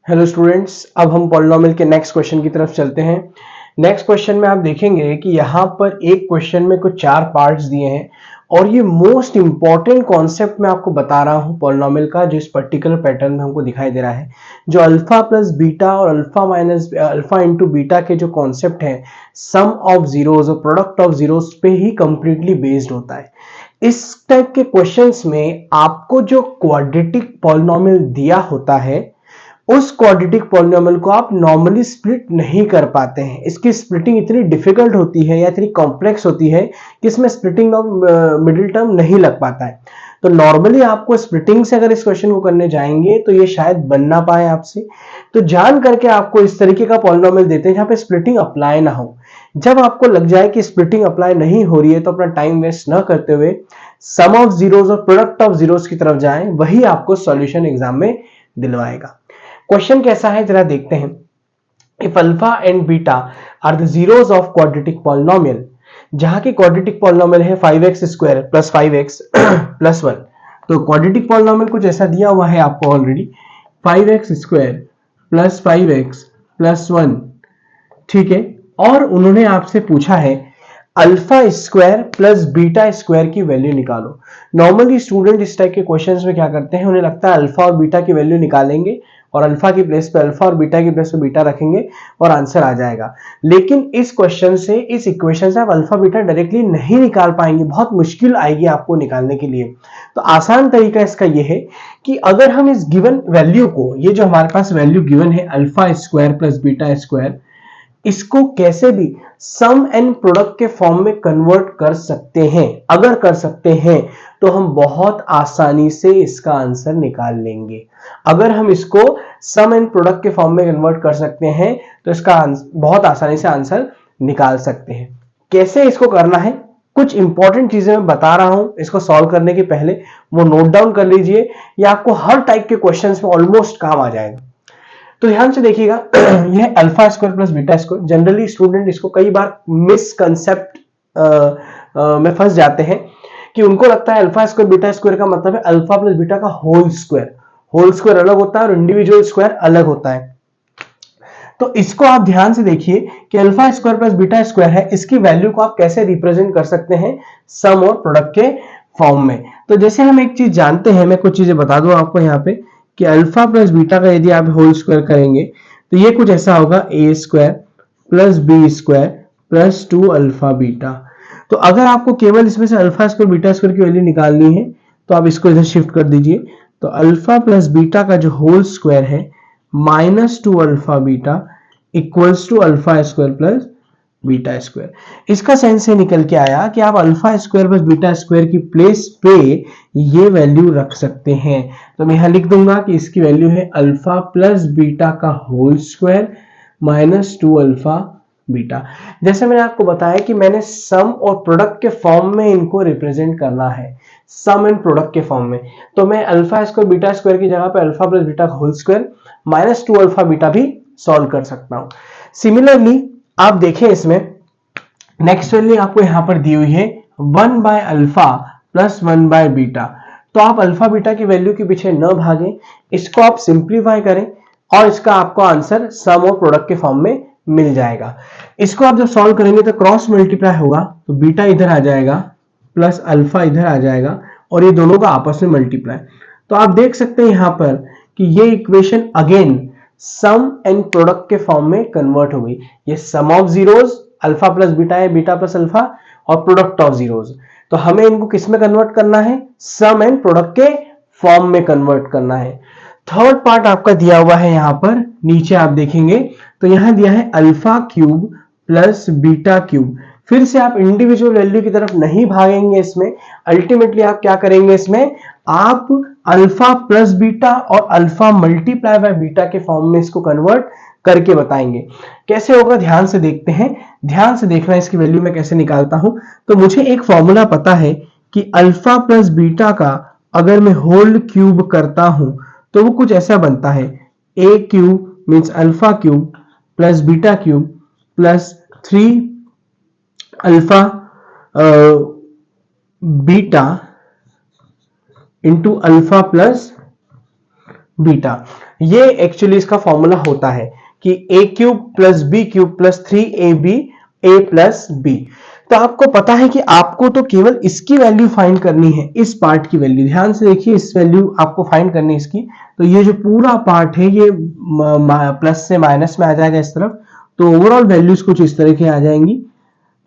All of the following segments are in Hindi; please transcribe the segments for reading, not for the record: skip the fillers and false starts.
हेलो स्टूडेंट्स, अब हम पॉलिनोमियल के नेक्स्ट क्वेश्चन की तरफ चलते हैं। नेक्स्ट क्वेश्चन में आप देखेंगे कि यहाँ पर एक क्वेश्चन में कुछ 4 पार्ट्स दिए हैं और ये मोस्ट इंपॉर्टेंट कॉन्सेप्ट मैं आपको बता रहा हूँ पॉलिनोमियल का, जो इस पर्टिकुलर पैटर्न में हमको दिखाई दे रहा है। जो अल्फा प्लस बीटा और alpha minus alpha into beta के जो कॉन्सेप्ट है, सम ऑफ जीरोज और प्रोडक्ट ऑफ जीरोज पे ही कंप्लीटली बेस्ड होता है। इस टाइप के क्वेश्चंस में आपको जो क्वाड्रेटिक पॉलिनोमियल दिया होता है, उस क्वाड्रेटिक पॉलिनोमियल को आप नॉर्मली स्प्लिट नहीं कर पाते हैं। इसकी स्प्लिटिंग इतनी डिफिकल्ट होती है या इतनी कॉम्प्लेक्स होती है कि इसमें स्प्लिटिंग ऑफ मिडिल टर्म नहीं लग पाता है। तो नॉर्मली आपको स्प्लिटिंग से अगर इस क्वेश्चन को करने जाएंगे तो ये शायद बन ना पाए आपसे। तो जान करके आपको इस तरीके का पॉलिनोमियल देते हैं जहां पे स्प्लिटिंग अप्लाई ना हो। जब आपको लग जाए कि स्प्लिटिंग अप्लाई नहीं हो रही है तो अपना टाइम वेस्ट ना करते हुए सम ऑफ जीरोज और प्रोडक्ट ऑफ जीरोज की तरफ जाएं, वही आपको सॉल्यूशन एग्जाम में दिलवाएगा। क्वेश्चन कैसा है जरा देखते हैं। If alpha and beta are the zeros of quadratic polynomial, जहां की क्वाड्रेटिक पॉलिनोमियल है 5x square plus 5x plus 1। तो क्वाड्रेटिक पॉलिनोमियल कुछ ऐसा दिया हुआ है आपको already, 5x square plus 5x plus 1, ठीक है। और उन्होंने आपसे पूछा है alpha square plus beta square की वैल्यू निकालो। नॉर्मली स्टूडेंट इस टाइप के क्वेश्चंस में क्या करते हैं, उन्हें लगता है अल्फा और बीटा की वैल्यू निकालेंगे और अल्फा की प्लेस पे अल्फा और बीटा की प्लेस पे बीटा रखेंगे और आंसर आ जाएगा। लेकिन इस क्वेश्चन से, इस इक्वेशन से आप अल्फा बीटा डायरेक्टली नहीं निकाल पाएंगे, बहुत मुश्किल आएगी आपको निकालने के लिए। तो आसान तरीका इसका यह है कि अगर हम इस गिवन वैल्यू को, ये जो हमारे पास वैल्यू गिवन है alpha square plus beta square, इसको कैसे भी सम एंड प्रोडक्ट के फॉर्म में कन्वर्ट कर सकते हैं। अगर कर सकते हैं तो हम बहुत आसानी से इसका आंसर निकाल लेंगे। अगर हम इसको सम एंड प्रोडक्ट के फॉर्म में कन्वर्ट कर सकते हैं तो इसका बहुत आसानी से आंसर निकाल सकते हैं। कैसे इसको करना है, कुछ इंपॉर्टेंट चीजें मैं बता रहा हूं इसको सॉल्व करने के पहले, वो नोट डाउन कर लीजिए। ये आपको हर टाइप के क्वेश्चंस में ऑलमोस्ट काम आ जाएगा। तो ध्यान से देखिएगा, यह alpha square plus beta square, generally student इसको कई बार मिसकंसेप्ट में फंस जाते हैं कि उनको लगता है अल्फा स्क्वायर बीटा स्क्वायर का मतलब है अल्फा प्लस बीटा का होल स्क्वायर। होल स्क्वायर अलग होता है और इंडिविजुअल स्क्वायर अलग होता है। तो इसको आप ध्यान से देखिए कि alpha square plus beta square है, इसकी वैल्यू को आप कैसे रिप्रेजेंट कर सकते हैं सम और प्रोडक्ट के फॉर्म में। तो जैसे हम एक चीज जानते हैं, मैं कुछ चीजें बता दूं आपको यहाँ पे कि अल्फा प्लस बीटा का यदि आप होल स्क्वायर करेंगे तो ये कुछ ऐसा होगा A square plus B square plus 2 alpha beta. तो अगर आपको केवल इसमें से अल्फा स्क्वायर बीटा स्क्वायर की वैल्यू निकालनी है तो आप इसको इधर शिफ्ट कर दीजिए। तो अल्फा प्लस बीटा का जो होल स्क्वायर है minus 2 alpha beta equals to alpha square plus beta square. इसका सेंस से निकल के आया कि आप alpha square plus beta square की प्लेस पे ये वैल्यू रख सकते हैं। तो मैं यहां लिख दूंगा कि इसकी वैल्यू है अल्फा प्लस बीटा का whole square minus 2 alpha beta. जैसे मैंने आपको बताया कि मैंने सम और प्रोडक्ट के फॉर्म में इनको रिप्रेजेंट करना है, सम एंड प्रोडक्ट के फॉर्म में। तो मैं अल्फा स्क्वायर बीटा स्क्वायर की जगह पे अल्फा प्लस बीटा का whole square minus 2 alpha beta भी सॉल्व कर सकता हूं। सिमिलरली आप देखें इसमें नेक्स्ट वैल्यू आपको यहां पर दी हुई है 1 by alpha plus 1 by beta. तो आप अल्फा बीटा की वैल्यू के पीछे न भागें, इसको आप सिंप्लीफाई करें और इसका आपको आंसर सम और प्रोडक्ट के फॉर्म में मिल जाएगा। इसको आप जब सॉल्व करेंगे तो क्रॉस मल्टीप्लाई होगा, तो बीटा इधर आ जाएगा प्लस अल्फा इधर आ जाएगा और ये दोनों का आपस में मल्टीप्लाई। तो आप देख सकते हैं यहां पर कि ये equation again sum and product के फॉर्म में कन्वर्ट हो गई। ये sum of zeros alpha plus beta है, बीटा प्लस अल्फा, और प्रोडक्ट ऑफ जीरोज। तो हमें इनको किस में कन्वर्ट करना है, सम एंड प्रोडक्ट के फॉर्म में कन्वर्ट करना है। थर्ड पार्ट आपका दिया हुआ है यहां पर नीचे आप देखेंगे तो यहां दिया है alpha cube plus beta cube. फिर से आप इंडिविजुअल वैल्यू की तरफ नहीं भागेंगे, इसमें अल्टीमेटली आप क्या करेंगे, इसमें आप अल्फा प्लस बीटा और अल्फा मल्टीप्लाई बाय बीटा के फॉर्म में इसको कन्वर्ट करके बताएंगे। कैसे होगा ध्यान से देखते हैं, ध्यान से देखना इसकी वैल्यू मैं कैसे निकालता हूं। तो मुझे एक फॉर्मूला पता है कि अल्फा प्लस बीटा का अगर मैं होल क्यूब करता हूं तो वो कुछ ऐसा बनता है, A cube means alpha cube plus beta cube plus 3 alpha beta into alpha plus beta. ये एक्चुअली इसका फॉर्मूला होता है कि A cube plus B cube plus 3ab A plus B. तो आपको पता है कि आपको तो केवल इसकी वैल्यू फाइंड करनी है, इस पार्ट की वैल्यू ध्यान से देखिए, इस वैल्यू आपको फाइंड करनी है इसकी। तो ये जो पूरा पार्ट है ये प्लस से माइनस में आ जाएगा इस तरफ, तो ओवरऑल वैल्यूज कुछ इस तरह की आ जाएंगी,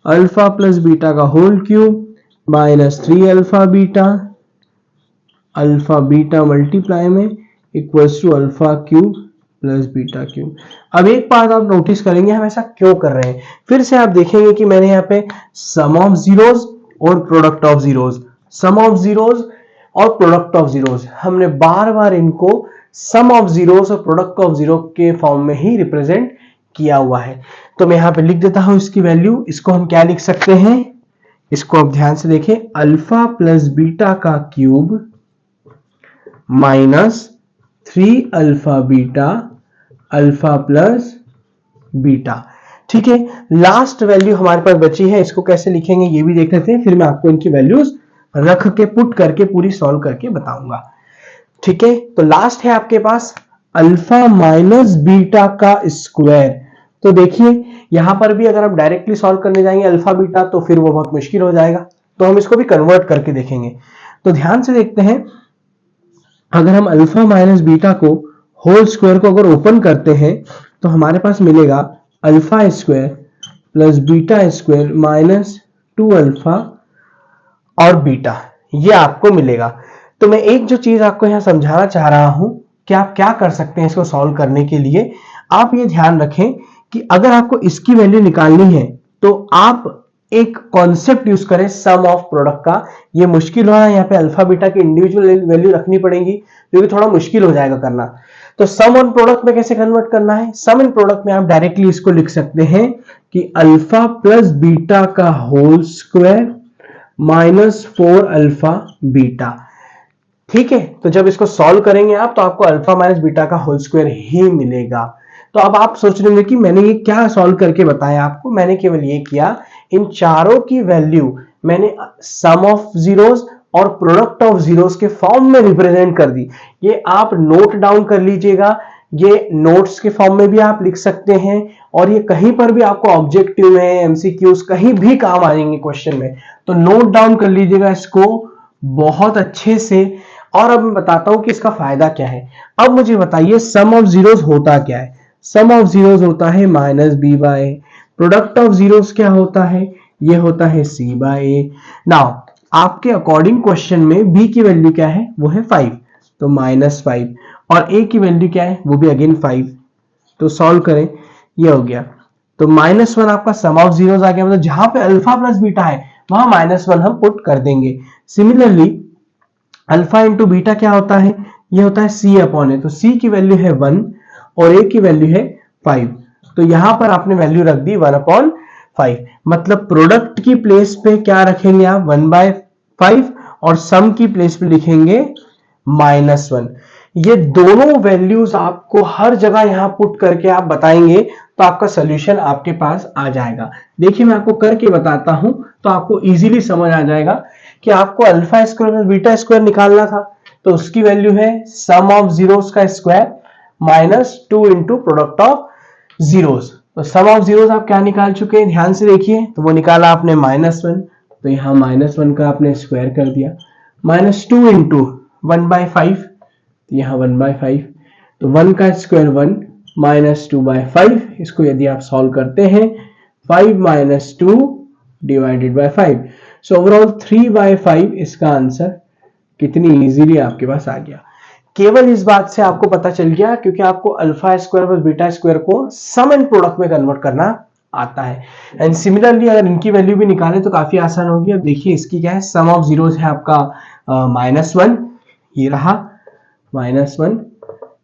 अल्फा प्लस बीटा का whole cube minus 3 alpha beta multiply में equals to alpha cube plus beta cube. अब एक बात आप नोटिस करेंगे हम ऐसा क्यों कर रहे हैं, फिर से आप देखेंगे कि मैंने यहाँ पे सम ऑफ जीरोज और product of zeros, sum of zeros और प्रोडक्ट ऑफ जीरोज, हमने बार बार इनको सम ऑफ जीरोज और प्रोडक्ट ऑफ जीरो के फॉर्म में ही रिप्रेजेंट किया हुआ है। तो मैं यहाँ पे लिख देता हूं इसकी वैल्यू, इसको हम क्या लिख सकते हैं, इसको आप ध्यान से देखें, अल्फा प्लस बीटा का cube minus 3 alpha beta alpha plus beta. ठीक है, लास्ट वैल्यू हमारे पास बची है, इसको कैसे लिखेंगे ये भी देख लेते हैं, फिर मैं आपको इनकी वैल्यूज रख के पुट करके पूरी सॉल्व करके बताऊंगा। ठीक है, तो लास्ट है आपके पास अल्फा माइनस बीटा का स्क्वायर। तो देखिए यहां पर भी अगर हम डायरेक्टली सॉल्व करने जाएंगे अल्फा बीटा तो फिर वो बहुत मुश्किल हो जाएगा, तो हम इसको भी कन्वर्ट करके देखेंगे। तो ध्यान से देखते हैं, अगर हम अल्फा माइनस बीटा को होल स्क्वायर को अगर ओपन करते हैं तो हमारे पास मिलेगा alpha square plus beta square minus 2 alpha और बीटा, ये आपको मिलेगा। तो मैं एक जो चीज आपको यहां समझाना चाह रहा हूं कि आप क्या कर सकते हैं इसको सॉल्व करने के लिए, आप ये ध्यान रखें कि अगर आपको इसकी वैल्यू निकालनी है तो आप एक कॉन्सेप्ट यूज करें सम ऑफ प्रोडक्ट का। ये मुश्किल हो रहा है, यहाँ पे अल्फा बीटा की इंडिविजुअल वैल्यू रखनी पड़ेगी क्योंकि थोड़ा मुश्किल हो जाएगा करना। तो सम ऑन प्रोडक्ट में कैसे कन्वर्ट करना है, सम इन प्रोडक्ट में आप डायरेक्टली इसको लिख सकते हैं कि अल्फा प्लस बीटा का whole square minus 4 alpha beta. ठीक है, तो जब इसको सॉल्व करेंगे आप तो आपको अल्फा माइनस बीटा का होल स्क्वायर ही मिलेगा। तो अब आप सोच रहे होंगे कि मैंने ये क्या सॉल्व करके बताया आपको, मैंने केवल ये किया, इन चारों की वैल्यू मैंने सम ऑफ जीरोस और प्रोडक्ट ऑफ जीरोस के फॉर्म में रिप्रेजेंट कर दी। ये आप नोट डाउन कर लीजिएगा, ये नोट्स के फॉर्म में भी आप लिख सकते हैं और ये कहीं पर भी आपको ऑब्जेक्टिव में एमसीक्यूज कहीं भी काम आएंगे क्वेश्चन में, तो नोट डाउन कर लीजिएगा इसको बहुत अच्छे से। और अब मैं बताता हूं कि इसका फायदा क्या है। अब मुझे बताइए सम ऑफ जीरोस होता क्या है, सम ऑफ जीरोस होता है minus b by a, product of zeros क्या होता है, ये होता है सी बाय ए। नाउ आपके अकॉर्डिंग क्वेश्चन में बी की वैल्यू क्या है, वो है 5, तो माइनस 5, और ए की वैल्यू क्या है, वो भी अगेन 5, तो सॉल्व करें, ये हो गया। तो -1 आपका सम ऑफ जीरोस आ गया, मतलब जहां पे अल्फा प्लस बीटा है वहां -1 हम पुट कर देंगे। सिमिलरली अल्फा इंटू बीटा क्या होता है, ये होता है सी अपॉन ए, तो सी की वैल्यू है 1 और ए की वैल्यू है 5, तो यहां पर आपने वैल्यू रख दी 1/5, मतलब प्रोडक्ट की प्लेस पे क्या रखेंगे आप 1/5 और सम की प्लेस पे लिखेंगे -1। ये दोनों वैल्यूज आपको हर जगह यहां पुट करके आप बताएंगे तो आपका सॉल्यूशन आपके पास आ जाएगा। देखिए मैं आपको करके बताता हूं तो आपको इजीली समझ आ जाएगा कि आपको alpha square plus beta square निकालना था, तो उसकी वैल्यू है सम ऑफ जीरोस का square minus 2 into product of zeros. तो सम ऑफ जीरोस आप क्या निकाल चुके हैं, ध्यान से देखिए, तो वो निकाला आपने -1, तो यहां -1 का आपने स्क्वायर कर दिया, -2 इंटू 1/5, यहां 1/5, तो 1 का स्क्वायर 1 -2/5, इसको यदि आप सॉल्व करते हैं 5 - 2 डिवाइडेड बाय 5, सो ओवरऑल 3/5 इसका आंसर कितनी इजीली आपके पास आ गया। केवल इस बात से आपको पता चल गया क्योंकि आपको alpha square plus beta square को सम एंड प्रोडक्ट में कन्वर्ट करना आता है। एंड सिमिलरली अगर इनकी वैल्यू भी निकालें तो काफी आसान होगी। अब देखिए इसकी क्या है, सम ऑफ जीरोस है आपका -1, ये रहा -1,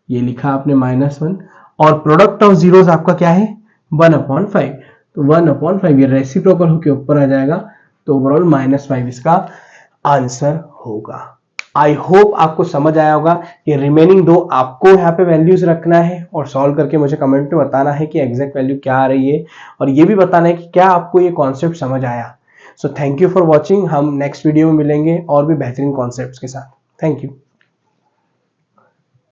ये लिखा आपने -1, और प्रोडक्ट ऑफ जीरोस आपका क्या है 1/5, तो 1/5 ये रेसिप्रोकल होकर ऊपर आ जाएगा, तो ओवरऑल -5 इसका आंसर होगा। आई होप आपको समझ आया होगा। ये रिमेनिंग दो आपको यहाँ पे वैल्यूज रखना है और सॉल्व करके मुझे कमेंट में बताना है कि एग्जैक्ट वैल्यू क्या आ रही है, और ये भी बताना है कि क्या आपको ये कॉन्सेप्ट समझ आया। So thank you for watching, हम नेक्स्ट वीडियो में मिलेंगे और भी बेहतरीन कॉन्सेप्ट्स के साथ। Thank you.